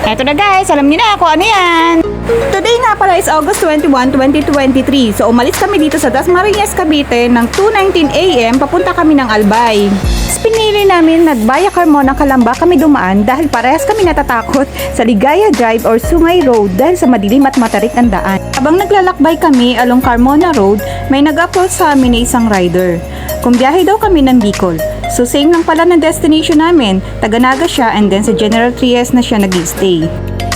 Eto na guys, alam niyo na kung ano yan. Today nga pala is August 21, 2023. So umalis kami dito sa Dasmariñas, Cavite ng 2:19 AM papunta kami ng Albay. Pinili namin nagbaya Carmona Calamba kami dumaan dahil parehas kami natatakot sa Ligaya Drive or Sungay Road dahil sa madilim at matarik ang daan. Habang naglalakbay kami along Carmona Road, may nag-approach sa amin na isang rider. Kung biyahe daw kami ng Bicol. So same lang pala ng destination namin, Taganaga siya and then sa General Trias na siya nag-stay.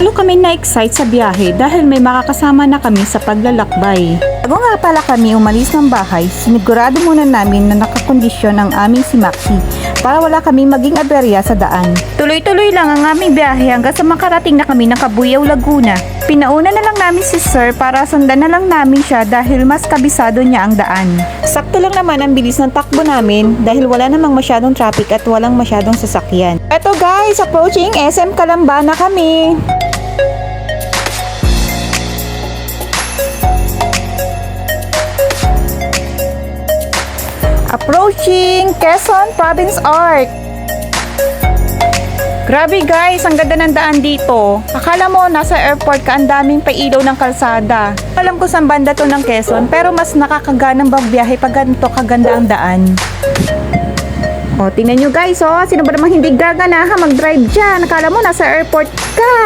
Lalo kami na-excite sa biyahe dahil may makakasama na kami sa paglalakbay. Bago nga pala kami umalis ng bahay, sinigurado muna namin na nakakondisyon ang aming si Maxi para wala kami maging aberya sa daan. Tuloy-tuloy lang ang aming biyahe hanggang sa makarating na kami ng Cabuyao, Laguna. Pinauna na lang namin si Sir para sundan na lang namin siya dahil mas kabisado niya ang daan. Sakto lang naman ang bilis ng takbo namin dahil wala namang masyadong traffic at walang masyadong sasakyan. Eto guys, approaching SM Calamba na kami. Approaching Quezon Province Arc. Grabe guys, ang ganda ng daan dito. Akala mo nasa airport ka, ang daming pailaw ng kalsada. Alam ko saan banda to ng Quezon, pero mas nakakaganang magbiyahe pag ganito kaganda ang daan. O, tingnan nyo guys, oh, sino ba namang hindi gaganahan mag-drive dyan? Akala mo nasa airport ka.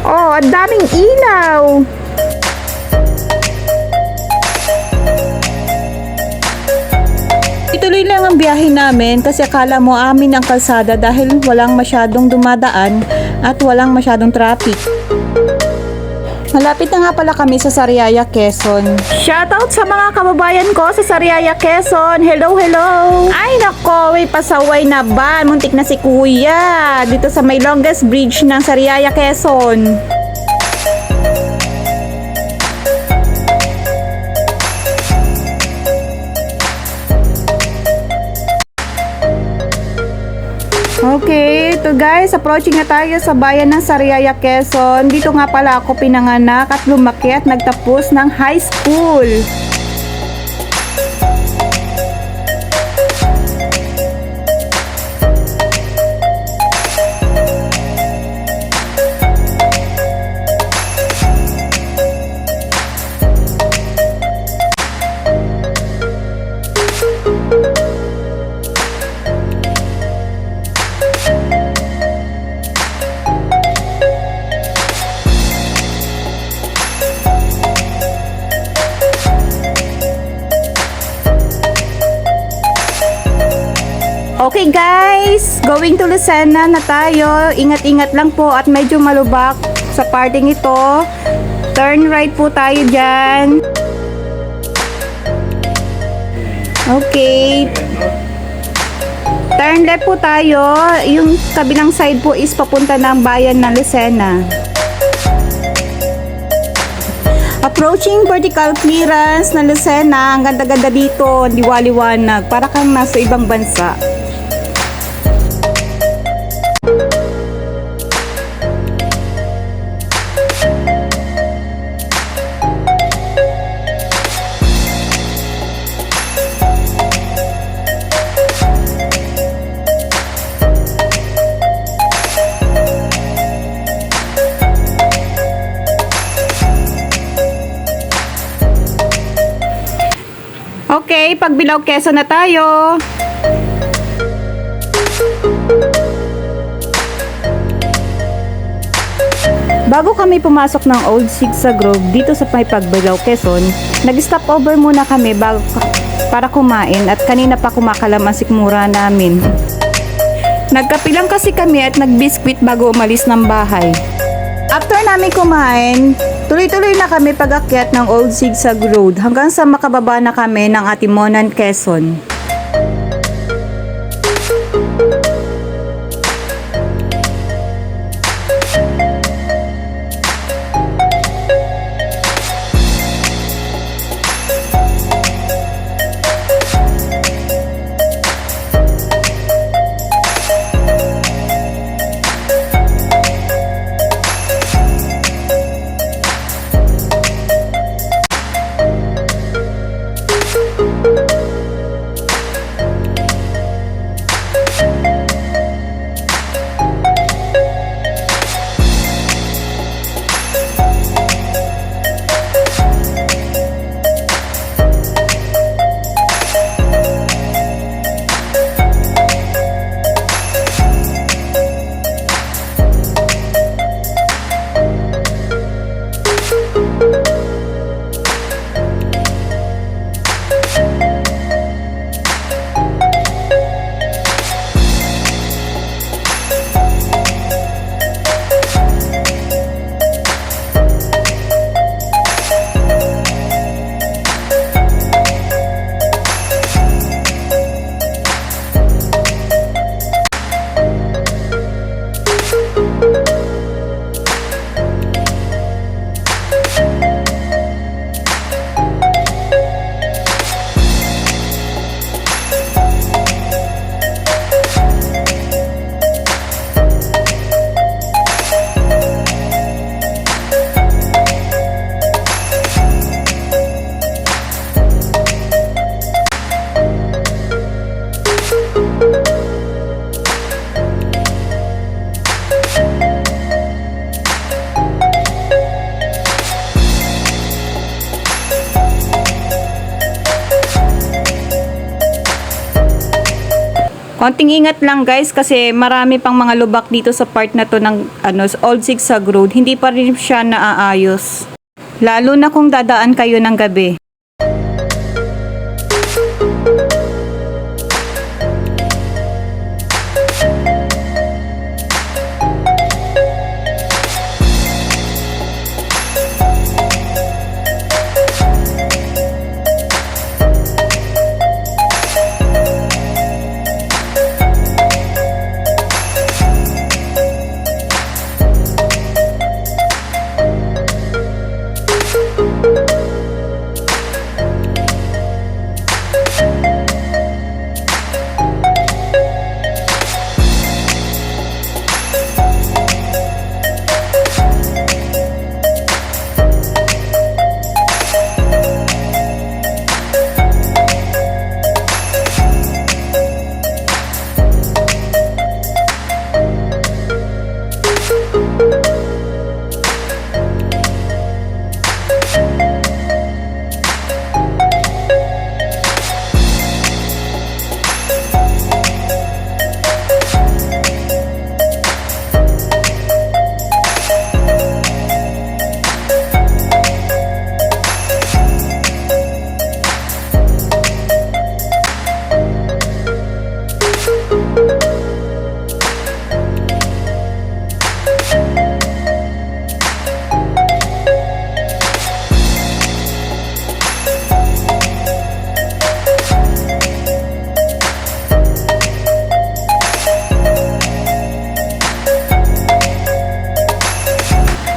Oh, ang daming ilaw. Ituloy lang ang biyahe namin kasi akala mo amin ang kalsada dahil walang masyadong dumadaan at walang masyadong traffic. Malapit na nga pala kami sa Sariaya, Quezon. Shoutout sa mga kababayan ko sa Sariaya, Quezon. Hello, hello! Ay nako, may pasaway na ba? Muntik na si Kuya dito sa may longest bridge ng Sariaya, Quezon. Okay, ito guys, approaching na tayo sa bayan ng Sariaya, Quezon. Dito nga pala ako pinanganak at lumaki at nagtapos ng high school. Okay guys, going to Lucena na tayo. Ingat-ingat lang po at medyo malubak sa parting ito. Turn right po tayo dyan. Okay. Turn left po tayo. Yung kabilang side po is papunta ng bayan ng Lucena. Approaching vertical clearance ng Lucena. Ang ganda-ganda dito, liwaliwanag. Para kang nasa ibang bansa. Okay, pagbilog Quezon na tayo. Bago kami pumasok ng Old Zigzag Grove dito sa may Pagbilao, Quezon, nag-stop over muna kami para kumain at kanina pa kumakalam ang sikmura namin. Nagkapilang kasi kami at nagbiskwit bago umalis ng bahay. After namin kumain, tuloy-tuloy na kami pag-akyat ng Old Zigzag Road hanggang sa makababa na kami ng Atimonan, Quezon. Konting ingat lang guys kasi marami pang mga lubak dito sa part na to ng Old Zigzag Road. Hindi pa rin siya naaayos. Lalo na kung dadaan kayo ng gabi.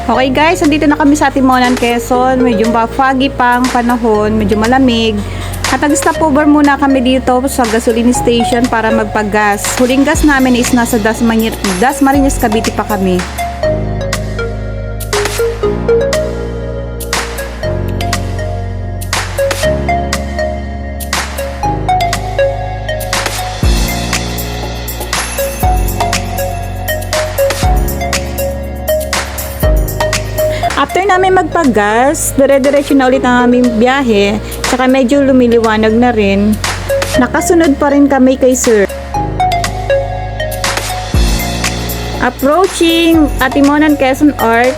Okay guys, andito na kami sa Timonan, Quezon. Medyo foggy pang panahon, medyo malamig. At nag-stopover muna kami dito sa gasoline station para magpagas. Huling gas namin is nasa Dasmariñas, Cavite pa kami. After namin magpagas, dire-diretso na ulit ang aming biyahe. Tsaka medyo lumiliwanag na rin. Nakasunod pa rin kami kay Sir. Approaching Atimonan, Quezon Art.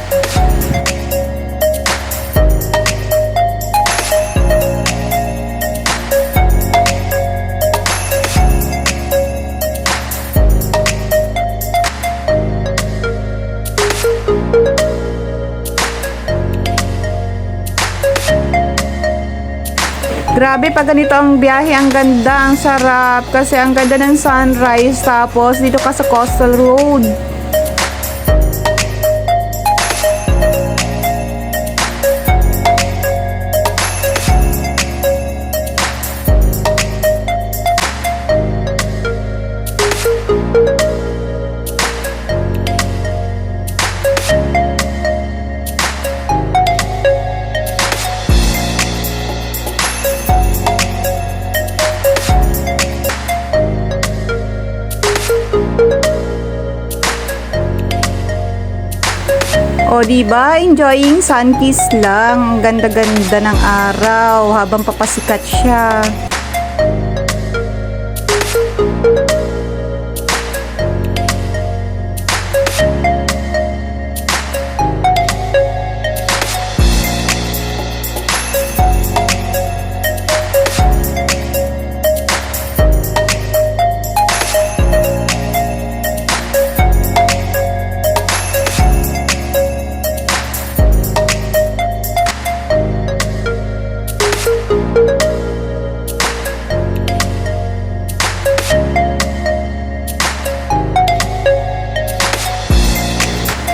Grabe, pag ganito ang biyahe, ang ganda, ang sarap. Kasi ang ganda ng sunrise. Tapos, dito ka sa Coastal Road. O diba, enjoying sunkiss lang. Ganda-ganda ng araw habang papasikat siya.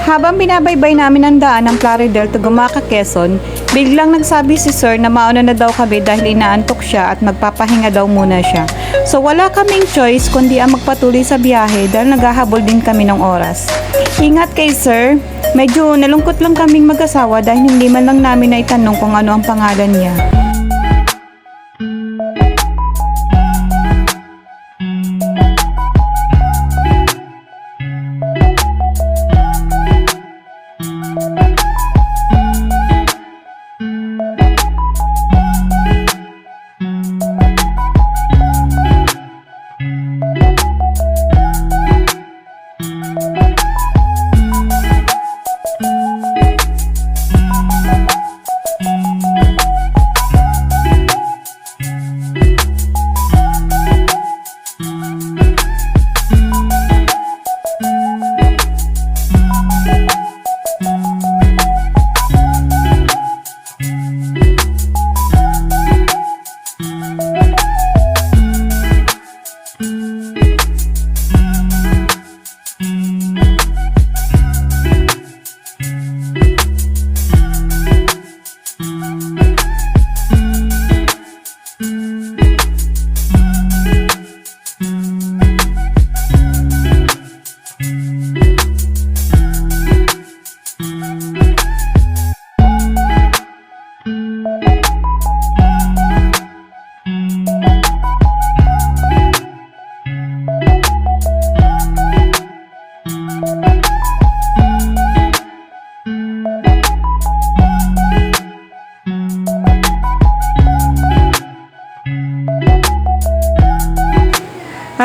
Habang binabaybay namin ang daan ng Plaridel to Gumaca, Quezon, biglang nagsabi si Sir na mauna na daw kami dahil inaantok siya at magpapahinga daw muna siya. So wala kaming choice kundi ang magpatuloy sa biyahe dahil naghahabol din kami ng oras. Ingat kay Sir, medyo nalungkot lang kaming mag-asawa dahil hindi man lang namin naitanong kung ano ang pangalan niya.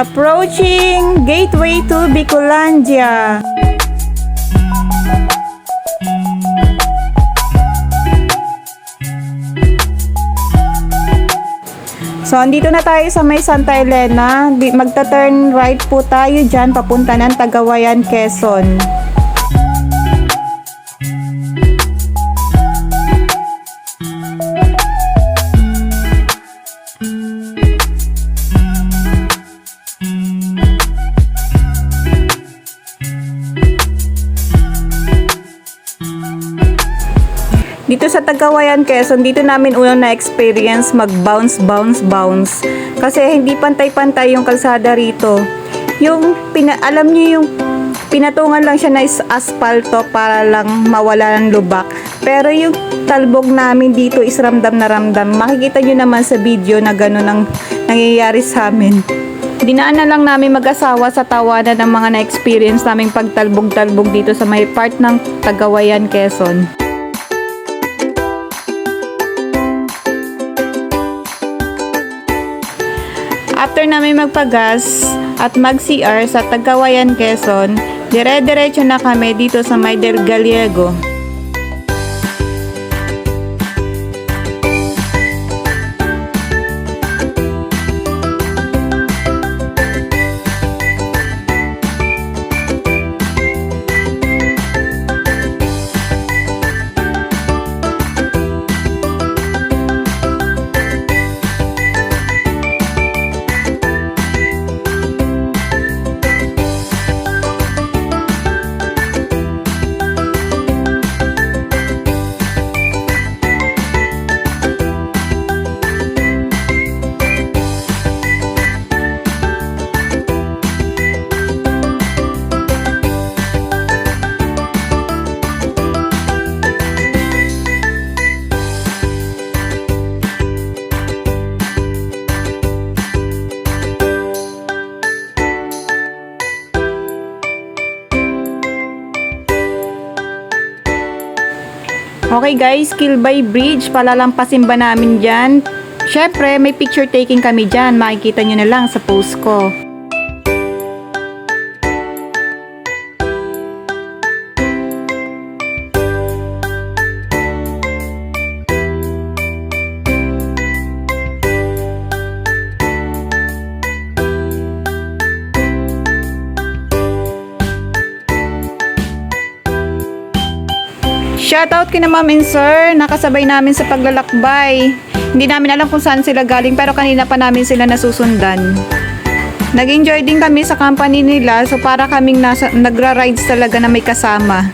Approaching gateway to Bicolandia. So, andito na tayo sa may Santa Elena. Magta-turn right po tayo dyan, papunta ng Cagayan, Quezon. Dito sa Cagayan, Quezon, dito namin unang na-experience mag-bounce. Kasi hindi pantay-pantay yung kalsada rito. Alam niyo yung pinatungan lang siya na aspalto para lang mawala ng lubak. Pero yung talbog namin dito is ramdam na ramdam. Makikita nyo naman sa video na gano'n ang nangyayari sa amin. Dinaan na lang namin mag-asawa sa tawanan ng mga na-experience naming pagtalbog-talbog dito sa may part ng Cagayan, Quezon. After namin magpagas at mag-CR sa Cagayan, Quezon, dire-diretso na kami dito sa may Del Gallego. Okay guys, Kilbay Bridge, palalampasin ba namin dyan? Syempre, may picture taking kami dyan. Makikita nyo na lang sa post ko. Shoutout kina Ma'am and Sir, nakasabay namin sa paglalakbay. Hindi namin alam kung saan sila galing pero kanina pa namin sila nasusundan. Nag-enjoy din kami sa company nila, so para kaming nagra-rides talaga na may kasama.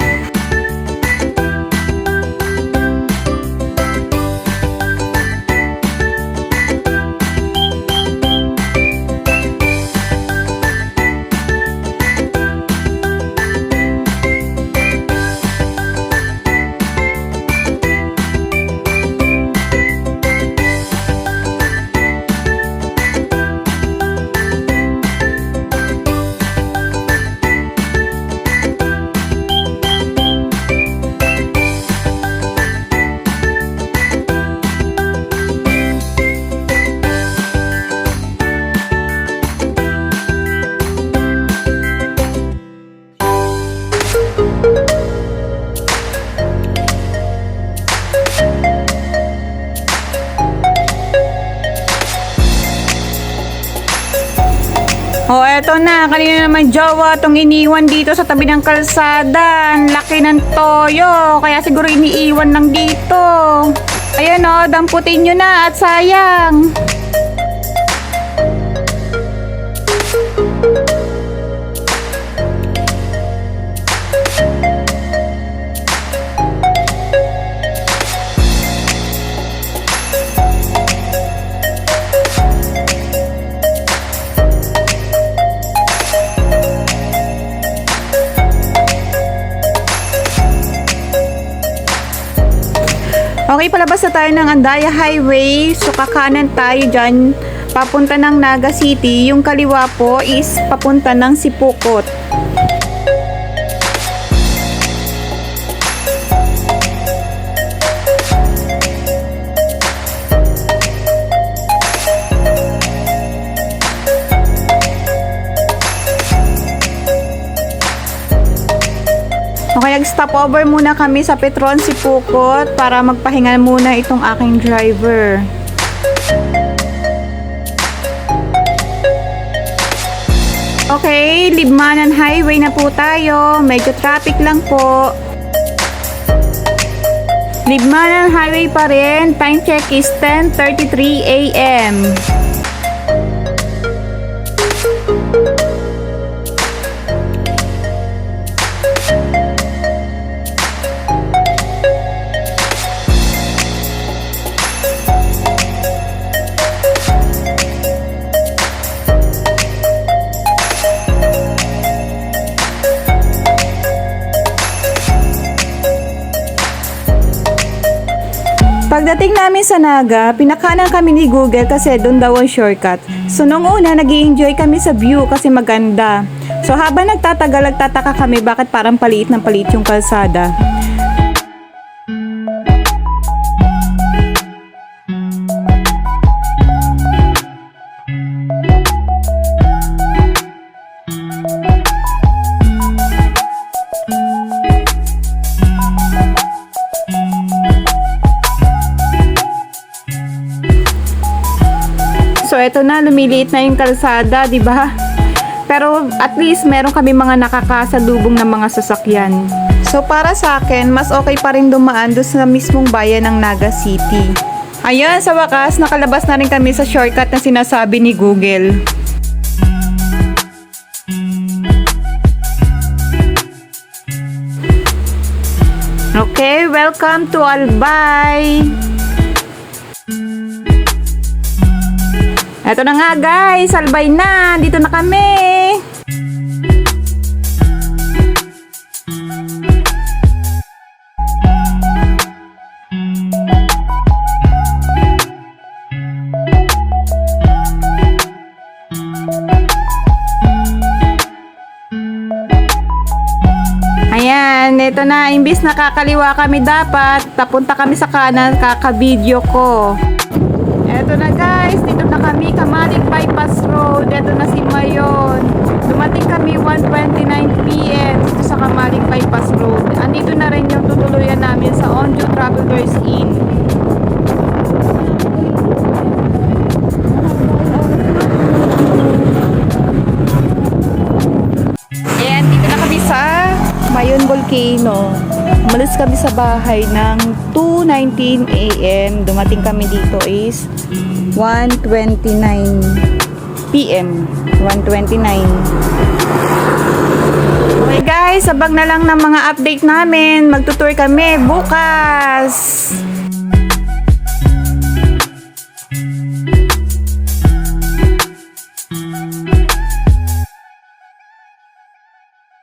Oh, eto na. Kanina naman jowa tong iniwan dito sa tabi ng kalsada. Ang laki ng toyo. Kaya siguro iniiwan lang dito. Ayan o, damputin nyo na at sayang. Okay, palabas na tayo ng Andaya Highway. So, kakanan tayo dyan, papunta ng Naga City. Yung kaliwa po is papunta ng Sipukot. Mag-stopover muna kami sa Petron Sipukot para magpahinga muna itong aking driver. Okay, Libmanan Highway na po tayo. Medyo traffic lang po. Libmanan Highway pa rin. Time check is 10:33 a.m. Pagdating namin sa Naga, pinakanan kami ni Google kasi doon daw ang shortcut. So nung una, nag-i-enjoy kami sa view kasi maganda. So habang nagtatagal, nagtataka kami bakit parang paliit ng paliit yung kalsada. So eto na, lumiliit na yung kalsada, 'di ba? Pero at least meron kami mga nakakasalubong ng mga sasakyan. So para sa akin, mas okay pa rin dumaan doon sa mismong bayan ng Naga City. Ayun, sa wakas, nakalabas na rin kami sa shortcut na sinasabi ni Google. Okay, welcome to Albay! Eto na nga guys, Albay na, dito na kami. Ayan, eto na, imbis nakakaliwa kami dapat, tapunta kami sa kanan, kaka-video ko. Eto na guys, dito na kami, Kamalig Bypass Road. Eto na si Mayon. Dumating kami 1:29 p.m. dito sa Kamalig Bypass Road. Andito na rin yung tutuluyan namin sa Onjo Travelers Inn. Ayan, dito na kami sa Mayon Volcano. Umalis kami sa bahay ng 2:19 a.m. Dumating kami dito is 1:29 p.m. 1:29. Okay guys, abang na lang ng mga update namin. Magtutour kami bukas.